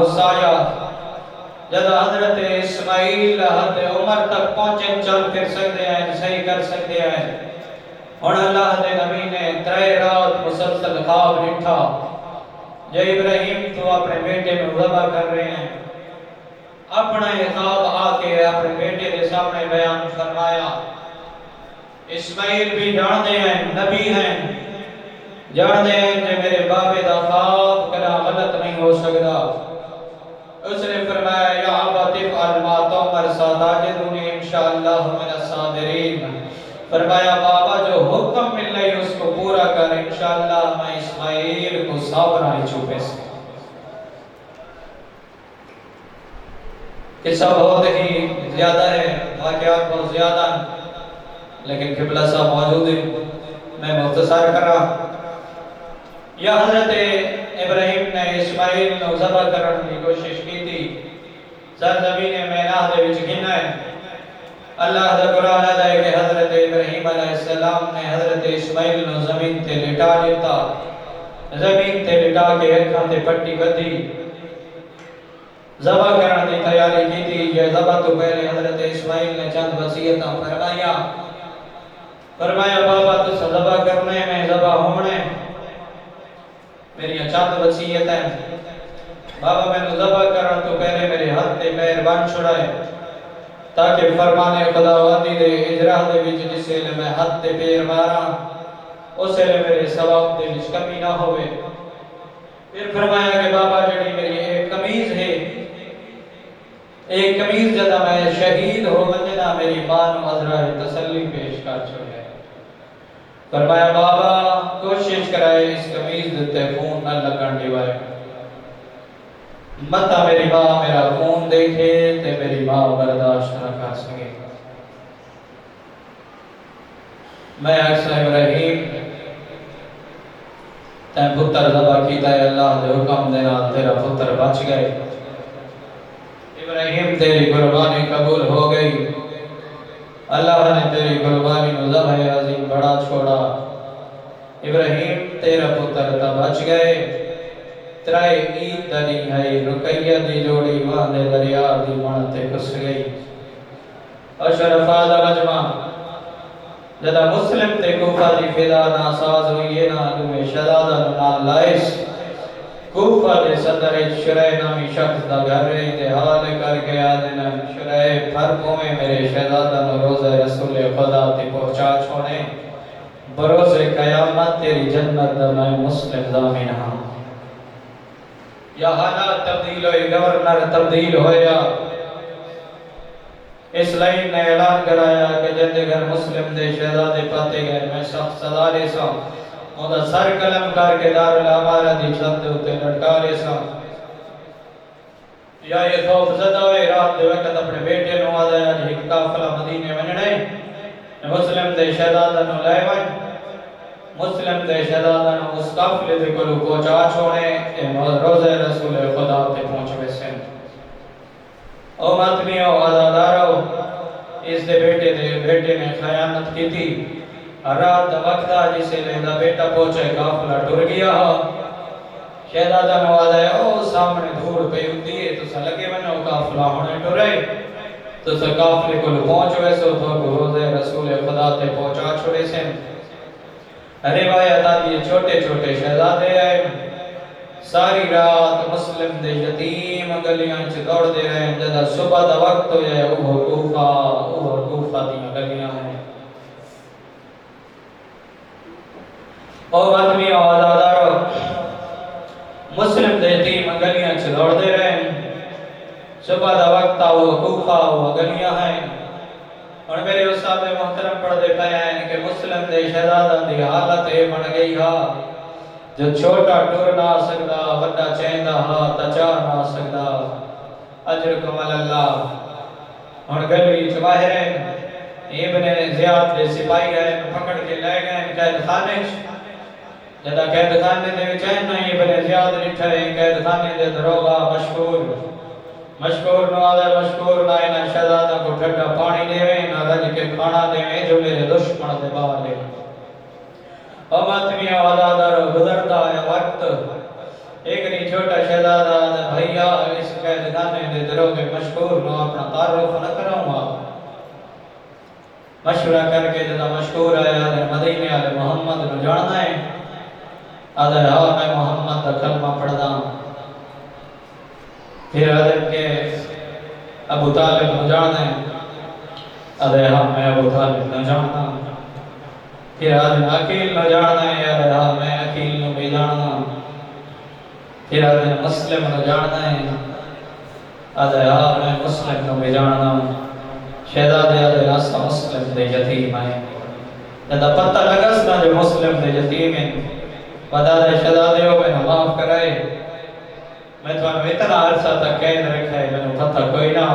غصہ آیا جب حضرت اسماعیل حد عمر تک پہنچے چل پھر سکتے ہیں صحیح کر سکتے ہیں اور اللہ دے نبی نے 3 رات مسلسل خواب ڈٹھا جو ابراہیم تو اپنے بیٹے میں ذبح کر رہے ہیں اپنا یہ خواب آ کے اپنے بیٹے کے سامنے بیان فرمایا اسماعیل بھی جانتے ہیں نبی ہیں جانتے ہیں کہ میرے بابے دا خواب کلا غلط نہیں ہو سکتا اس نے فرمایا یا ابت افعل ما تؤمر ستجدنی انشاءاللہ من الصابرین فرمایا بابا جو حکم مل رہی اس کو پورا کر انشاءاللہ میں اسماعیل کو صبر آئی چھپے سے قصہ بہت ہی زیادہ ہے واقعات بہت زیادہ لیکن قبلہ صاحب موجود ہیں میں مختصر کر رہا یا حضرت ابراہیم نے اسماعیل کو ذبح کرنے کی کوشش کی تھی سرزمین مینہ دے وچ گھنا ہے اللہ دا قرآن ہے کہ حضرت ابراہیم علیہ السلام نے حضرت اسماعیل کو زمین تے لٹا دیتا زمین تے لٹا کے اکھاں تے پٹی بدھی ذبح کرنے کی تیاری کی تھی یہ ذبح تو پہلے حضرت اسماعیل نے چند وصیتاں فرمایا بابا تو ذبح کرنے میں ذبح ہونے میری چند وصیت ہے بابا میں نے ذبح کرنے تو پہلے میرے ہاتھ تے پیر بن چھڑائے تاکہ فرمان خداوندی دے اجرا دے وچ جس لے میں ہاتھ تے پیر مارا اس لے میرے ثواب دے وچ کمی نہ ہوے پھر فرمایا کہ بابا جڑی میری ایک قمیض ہے ایک قمیض جدا میں شہید ہو وجنا میری ماں نو عذرا تسلی پیش کر چھوڑے فرمایا بابا کوشش کرائے اس قمیض تے خون نہ لگن دیوائے متا میری ماں میرا خون دیکھے تے میری ماں برداشت نہ کر سکے میں ایسا ابراہیم تے پتر ذبح کیتا ہے اللہ دے حکم دے نال تیرا پتر بچ گئے ابراہیم تیری قربانی قبول ہو گئی اللہ نے تیری قربانی کو ذبح عظیم بڑا چھوڑا ابراہیم تیرا پتر تا بچ گئے ترائے عید دنی ہے رقیہ دی جوڑی واندے دریا دی مانتے کس گئی اشرف آدھا مجمع جدا مسلم تے کوفہ دی فدا ناساز ہوئی نا دمیں شدادہ نال لائس کوفہ دے صدر شرع نامی شخص دا گھر رہی دے حال کر کے آدھنا شرع پھر میں میرے شہزادہ نو روز رسول خدا تے پہنچا چھوڑے بروز قیامت تیری جنت دا میں مسلم ضامن ہاں یا حالات تبدیل ہوئی گورنر تبدیل ہویا اس لائن نے اعلان کرایا کہ جندے گھر مسلم دے شہزادے پاتے گئے میں سخت سزا لے سا مودا سر قلم کر کے دار الامارہ دی چھت ہوتے لٹکا لے سا یا یہ خوف زدہ ہوئے رات دے وقت اپنے بیٹے نو آدھا یا جی کافلہ مدینے وننے مسلم دے شہزادہ نو لائے ون مسلم دے شہزادہ نو اس کافلے دے کلو پہنچا چھوڑے روز رسول خدا تے پہنچ ویسے او ماتمیوں آزادارو اس دے بیٹے نے خیانت کی تھی رات وقت جسے لیندہ بیٹا پہنچے کافلہ ٹر گیا شہزادہ نوازہ ہے او سامنے دھوڑ پہ ہوتی ہے تو سا لگے منو کافلہ ہونے ٹرے تو سا کافلے کو پہنچ ویسے تو روز رسول خدا تے پہنچا چھوڑے سے روایت آتی ہے چھوٹے چھوٹے شہزادے آئے ساری رات مسلم دے یتیم گلیاں چھ دوڑ دے رہے ہیں جدہ صبح دا وقت ہو جائے اوہ کوفہ دیا گلیاں ہیں اور آدمی آزادارو مسلم دے یتیم گلیاں چھ دوڑ دے رہے ہیں صبح دا وقت اوہ کوفہ اوہ گلیاں ہیں اور میرے استاد محترم پڑھ دے پائے ہیں کہ مسلم دے شہزادہ دی حالت بن گئی ہاں جو چھوٹا ٹور نہ سکتا وڈا چہندہ ہاں تچا نہ سکتا اجرکم اللہ اور گلوی چواہر ہیں ابن زیاد دے سپاہی ہیں پکڑ کے لے گئے قید خانے جدہ قید خانے دے وچین نہیں ابن زیاد نٹھے قید خانے دے دروگا مشکور نوازہ مشکور نہ انہا شہزادہ کو ٹھٹا پانی دے ویں نہ رج کے کھانا دے ویں جو میرے دشمن دے باہر لے اور ماتمی آزادار گزرتا ہے وقت ایک نہیں چھوٹا شہزادہ بھائیا اس قید خانے دے دروگے مشہور نو اپنا تعارف نہ کراؤں گا مشورہ کر کے جدا مشہور آیا مدینے والے محمد نو جاننا ہے آدھے ہاں میں محمد کا کلمہ پڑھدا پھر آدھے کہ ابو طالب نو جاننا ہے آدھے ہاں میں ابو طالب نو جاننا پھر آدھے عقیل نو جاننا ہے آدھے ہاں میں عقیل نو بھی جاننا پھر آدھے مسلم نو جاننا ہے آدھے ہاں میں مسلم نو بھی جاننا شہزادے آدھے ناسا مسلم دے یتیم آئے جدا پتہ لگس نا جو مسلم دے یتیم ہیں بتا دے شہزادے ہو میں معاف کرائے میں تو اتنا عرصہ تک قید رکھا ہے میں پتہ کوئی نہ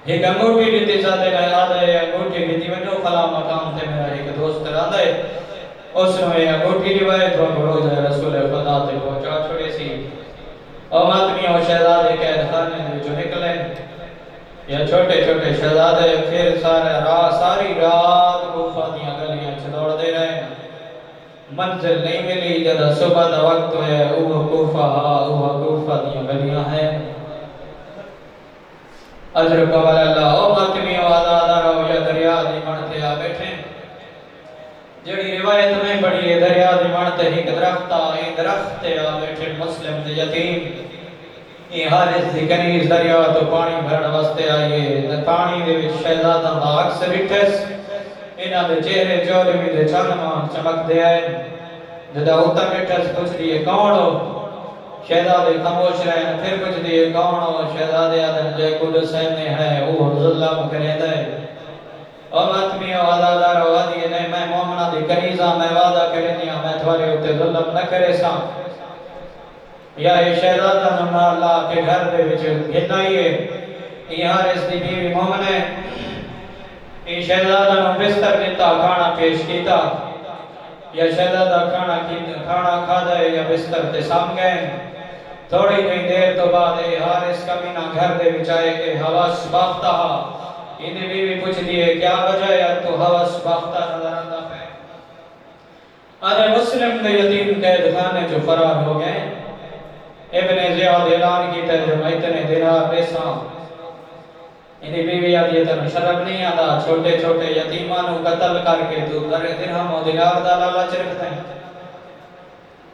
ایک انگوٹھی دیتی ساتھے میں آدھا ہے انگوٹھی دیتی میں جو فلا مقام تھے میرا ایک دوست رہا ہے اس نے انگوٹھی روایت وہ روز رسول خدا تے پہنچا چھوڑے سی اور آدمی اور شہزادے قید خانے جو نکلے یا چھوٹے چھوٹے شہزادے پھر ساری رات کوفہ دیاں گلیاں چھوڑ دے رہے ہیں منزل نہیں ملی جدا صبح دا وقت ہے اوہ کوفہ دیاں گلیاں ہیں اجر قبل اللہ او ماتمی و آزادہ رہو یا دریا دی منتے آ بیٹھیں جڑی روایت میں بڑی ہے دریا دی منتے ہی درخت آ بیٹھیں مسلم دی یتیم یہ حارث دی کنیز دریا تو پانی بھرن واسطے آئیے پانی دے وچ شہزادہ دا اکثر اٹھس انہاں دے چہرے چولوی دے چانمان چمک دے آئے جدا اتر اٹھس پوچھ دیئے کون ہو شہزادے خاموش رہے ہیں پھر کچھ دیئے کون ہو شہزادے آدھن جے قدس نے ہے وہ ظلم کرے دے اور ماتمی و آزادہ روا دیئے نہیں میں مومنہ دی کنیزہ میں وعدہ کرے دیا میں تھوڑے ہوتے ظلم نہ کرے سا یا یہ شہزادہ نمہ اللہ کے گھر دے وچ گھنائیے یہ حارث دی بیوی مومن ہے یہ شہزادہ نو بستر دیتا کھانا پیش کیتا یا شہزادہ کھانا کھا دے یا بستر تے سام گئے تھوڑی نہیں دیر تو بعد حارث کمینہ گھر دے بچائے کہ حواس باختہ انہیں بیوی پوچھ دیئے کیا وجہ ہے تو حواس باختہ نظر آتا ہے آدھے مسلم دے یتیم قید خانے جو فرار ہو گئے ابن زیاد اعلان کی تے جو میں اتنے دینار پیسا انہیں بیوی آدھی تن شرم نہیں آدھا چھوٹے چھوٹے یتیمانوں قتل کر کے تو درہم و دینار دا لالچ رکھتے ہیں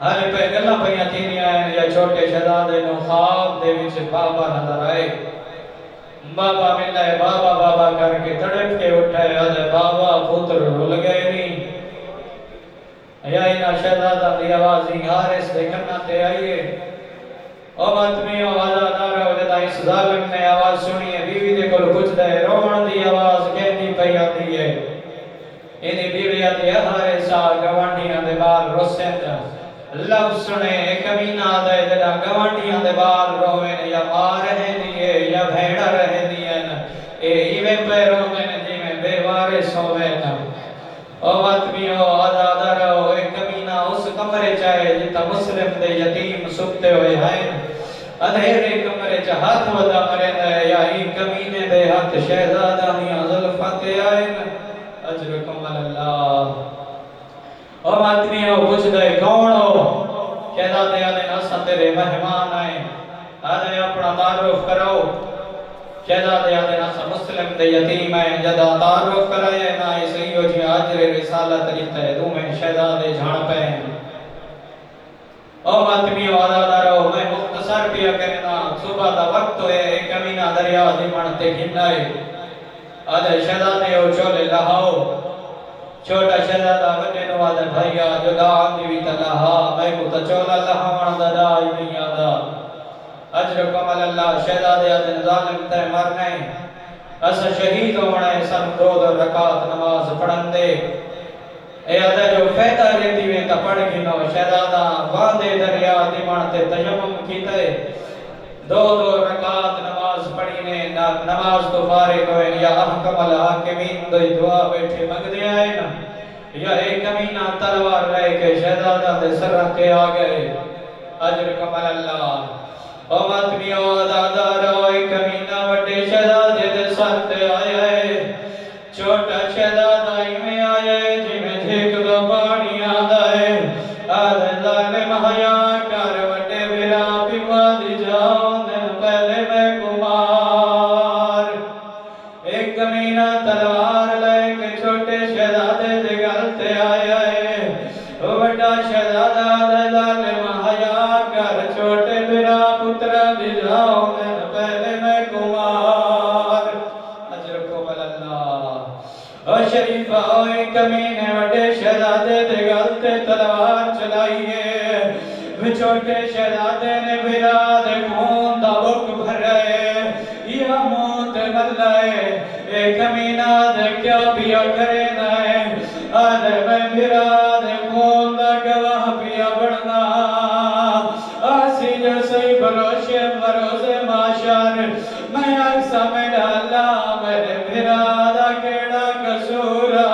ہر پہ گلہ پہ یتیمی آئے یا چھوٹے شہزادے نو خواب دے وچ بابا نظر آئے بابا ملنا ہے بابا بابا کر کے تڑپ کے اٹھائے آدھے بابا پتر رول گئے نہیں یا انہا شہزادہ دی آوازی حارث دے کرنا تے آئیے او ماتمی و آزادہ رہو جدا اس ظالم نے آواز سنی ہے بیوی دے کل کچھ دے رومن دی آواز کہنی پہ آتی ہے انہی بیوی آتی ہے حارثہ گوانڈیاں دے بال رسیں جا لب سنے کمینہ آدھے جدا گوانڈیاں دے بال رومن یا ماں رہے دیئے یا بھیڑا رہے دیئے ایوے پہ رومن جی میں بے وارث ہوئے او ماتمی و آزادہ رہو کمینہ اس کمرے چاہے جتا مسلم دے یتیم سکتے ہوئے ہیں ادھیرے کمرے چاہ ہاتھ ودا مرے دے یا ہی کمینے دے ہاتھ شہزادہ نیا ظلفت آئین اجرکم اللہ او ماتمی و پوچھ دے کون ہو شہزادے آدھے ناسا تیرے مہمان آئیں آدھے اپنا تعارف کرو شہزادے آدھے ناسا مسلم دے یتیم آئیں جدا تعارف کرائے نا اسی ہو جی آجر رسالت رہتا ہے دو میں شہزادے جھان پہ ہیں او ماتمی و آزادہ رہو میں مختصر پیا کرنا صبح دا وقت ہوئے ایک امینہ دریا دی منتے گھنائے آدھے شہزادے ہو چولے لہاؤ چھوٹا شہزادہ بنے نو آدھے بھائیا جو دا آنگی بھی تلہا میں کو تا چولا لہا مردہ دا آئی نہیں آدھا اجرکم اللہ شہزادے آدھے ظالم تے مرنے اسا شہید ہونے سن دو رکعت نماز پڑھن دے اے آدھے جو فیدہ لیتی ہوئے تا پڑھ گنو شہزادہ واندے دریا دی منتے تیمم کیتے دو رکعت نماز پڑھینے نماز تو فارغ ہوئے یا احکم الحاکمین دوی دعا بیٹھے مگ دے آئے نا یا ایک امینہ تلوار لے کے شہزادہ دے سر رکھے آگئے اجرکم اللہ او ماتمی و آزادہ رہو ایک امینہ وڈے شہزادے دے سر دے آئے چھوٹا شہزادہ ہی میں آئے جی میں جھیک دو پانی آدھائے آدھے ظالم حیاء کا چھوٹے شہزادے نے براد خون دا بک بھرے یا موت ملائے اے کمینہ دے کیا پیا کرے نائے آدھے میں براد خون دا گواہ پیا بڑھنا آسی جیسے بروشے مروز معاشر میں اکسا میں ڈالا میرے برادا کیڑا قصورا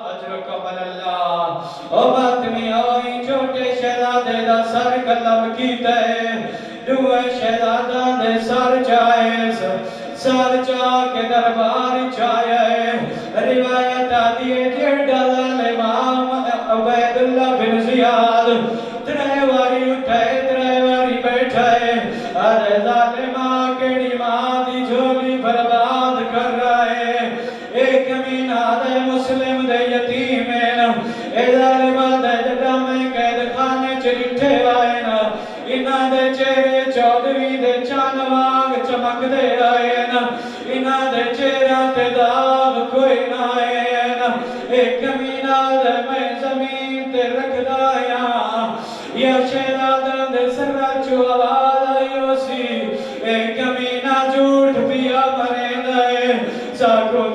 اجرکم اللہ او باتمی آئی چھوٹے شہزادے دا سر قلم کیتا ہے دوے شہزادہ دے سر چاہے سر چاہ کے دربار چاہے روایت آدھی ہے جیڑا امام عبید اللہ بن زیاد تریواری اٹھائے تریواری بیٹھائے ارے ظالمہ کیڑی ماں دی جھولی برباد کر رہے ایک کمینہ دے مسلم دے یتیمین اے ظالمہ دے جگہ میں قید خانے چلٹھے آئے نا انہاں دے چہرے چودوی دے چانواگ چمک دے آئے نا انہاں دے چہرہ تے داغ کوئی نہ آئے نا ایک کمینہ دے میں زمین تے رکھ دایا یا شہزادہ دے سراچو آواز آئیو سی ایک کمینہ جھوٹ پیا مرے دائے ساکو